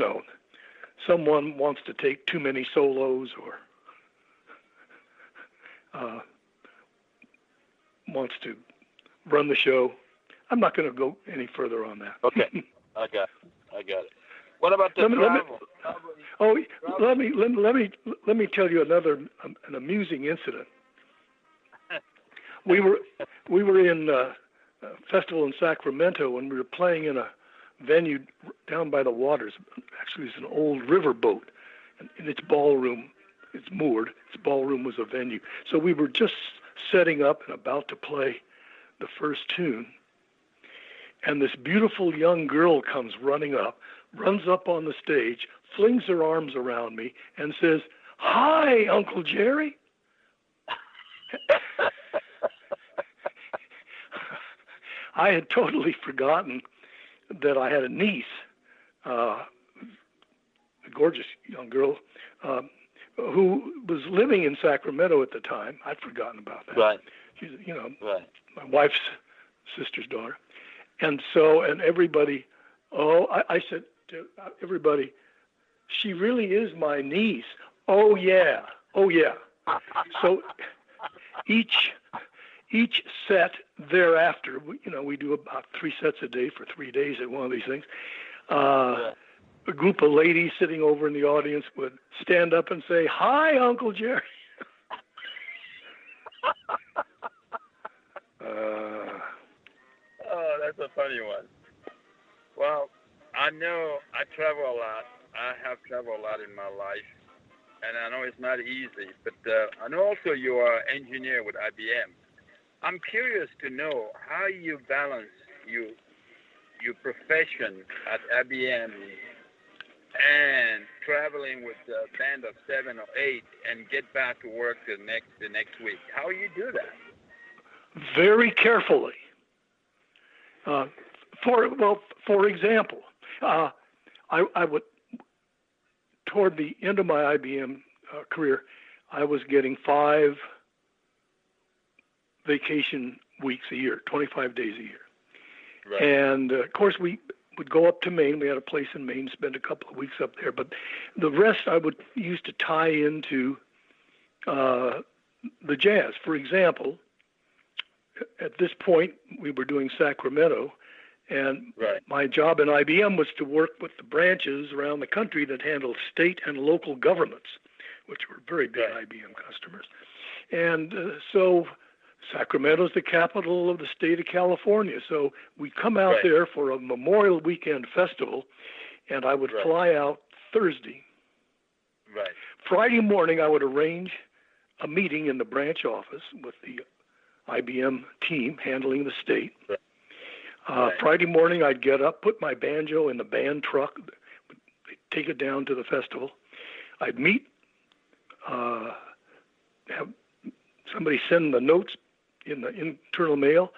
know, someone wants to take too many solos or wants to run the show. I'm not going to go any further on that. Okay, I got it. What about the travel? Let me tell you an amusing incident. We were in a festival in Sacramento, and we were playing in a venue down by the waters. Actually, it's an old river boat, and in its ballroom, it's moored. Its ballroom was a venue. So we were just setting up and about to play the first tune, and this beautiful young girl comes running up, runs up on the stage, flings her arms around me, and says, "Hi, Uncle Jerry." I had totally forgotten that I had a niece, a gorgeous young girl, who was living in Sacramento at the time. I'd forgotten about that. Right. She's, right. My wife's sister's daughter. And so, and everybody, I said to everybody, "She really is my niece." Oh yeah. So each set thereafter, we do about 3 sets a day for 3 days at one of these things. A group of ladies sitting over in the audience would stand up and say, "Hi, Uncle Jerry." Oh, that's a funny one. Well, I know I travel a lot. I have traveled a lot in my life, and I know it's not easy, but I know also you are an engineer with IBM. I'm curious to know how you balance your profession at IBM and traveling with a band of 7 or 8 and get back to work the next week. How you do that? Very carefully. For example, I would, toward the end of my IBM career, I was getting 5 vacation weeks a year, 25 days a year. Right. And of course, we would go up to Maine. We had a place in Maine, spend a couple of weeks up there. But the rest I would use to tie into the jazz. For example, at this point, we were doing Sacramento, and my job in IBM was to work with the branches around the country that handled state and local governments, which were very big IBM customers. And so Sacramento's the capital of the state of California. So we come out there for a Memorial Weekend festival, and I would fly out Thursday. Right. Friday morning, I would arrange a meeting in the branch office with the IBM team handling the state. Friday morning, I'd get up, put my banjo in the band truck, take it down to the festival. I'd meet, have somebody send the notes in the internal mail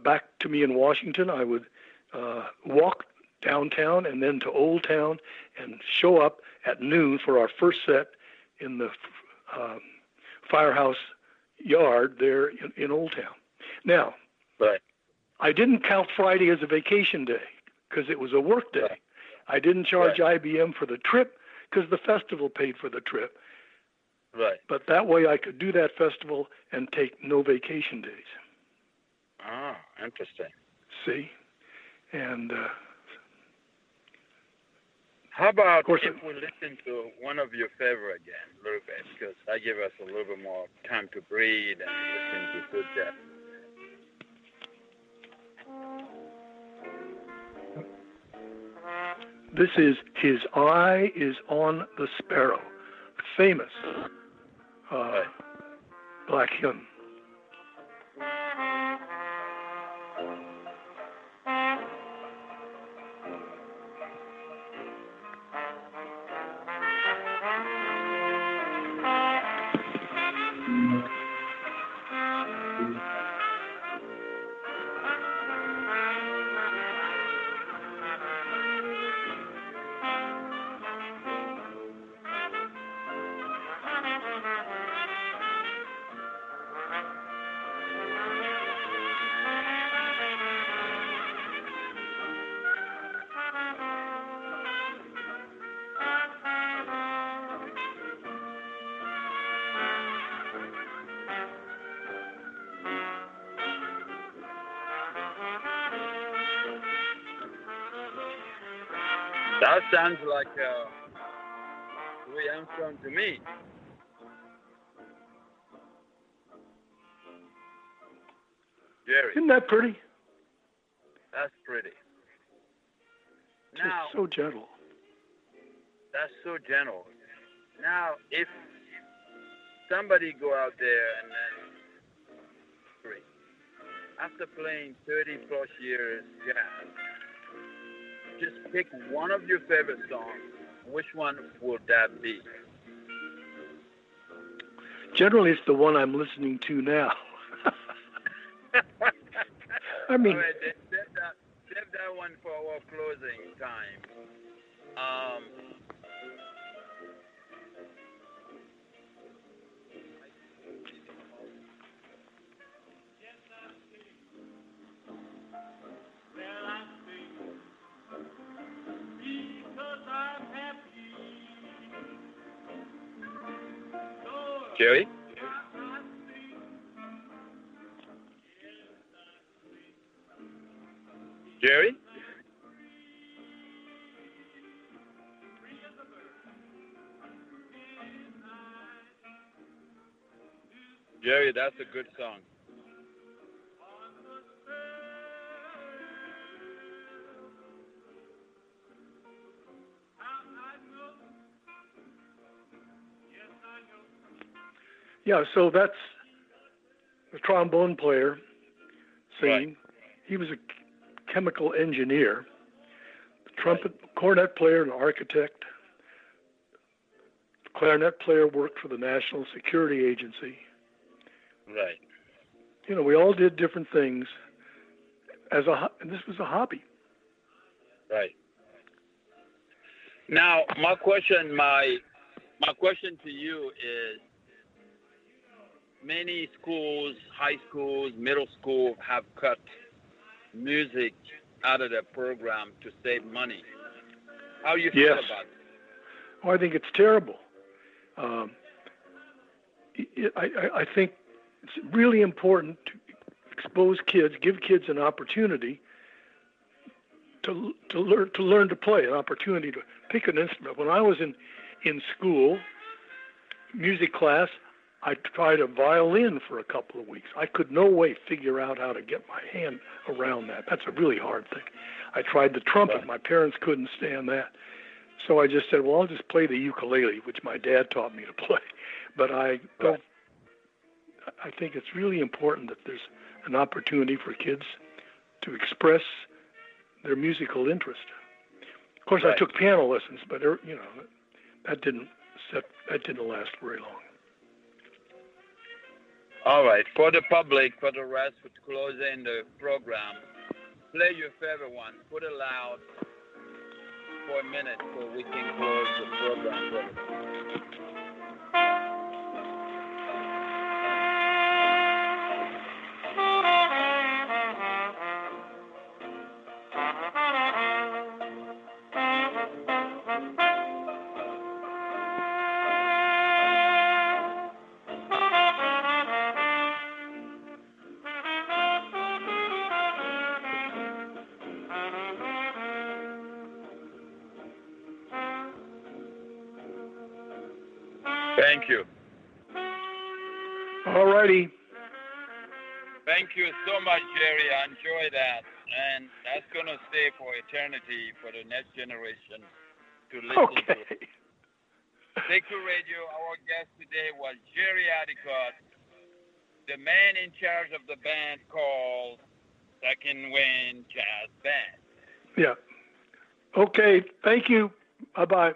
back to me in Washington. I would walk downtown and then to Old Town and show up at noon for our first set in the firehouse yard there in Old Town. Now, I didn't count Friday as a vacation day because it was a work day. I didn't charge IBM for the trip because the festival paid for the trip. Right. But that way I could do that festival and take no vacation days. Ah, interesting. See? And how about if we listen to one of your favorite again a little bit, because that gives us a little bit more time to breathe and listen to good jazz. This is His Eye is on the Sparrow, famous black hymn. That sounds like Louis Armstrong to me. Jerry. Isn't that pretty? That's pretty. Just Now, so gentle. that's so gentle. Now, if somebody go out there and then after playing 30 plus years jazz, just pick one of your favorite songs. Which one would that be? Generally, it's the one I'm listening to now. I mean, all right, save that one for our closing time. Jerry? Jerry? Jerry, that's a good song. yeah, so that's the trombone player singing. Right. He was a chemical engineer. The trumpet, cornet player, an architect. The clarinet player worked for the National Security Agency. Right. You know, we all did different things and this was a hobby. Right. Now, my question to you is, many schools, high schools, middle school have cut music out of their program to save money. How do you feel about it? Oh, I think it's terrible. I think it's really important to expose kids, give kids an opportunity to learn to play, an opportunity to pick an instrument. When I was in school, music class, I tried a violin for a couple of weeks. I could no way figure out how to get my hand around that. That's a really hard thing. I tried the trumpet. My parents couldn't stand that. So I just said, well, I'll just play the ukulele, which my dad taught me to play. But I think it's really important that there's an opportunity for kids to express their musical interest. Of course, I took piano lessons, but that didn't last very long. All right, for the public, for the rest, for closing the program, play your favorite one. Put it loud for a minute so we can close the program. Thank you. All righty. Thank you so much, Jerry. I enjoy that. And that's going to stay for eternity for the next generation to listen to. Sacred Radio, our guest today was Jerry ADDICOTT, the man in charge of the band called Second Wind Jazz Band. Yeah. Okay. Thank you. Bye-bye.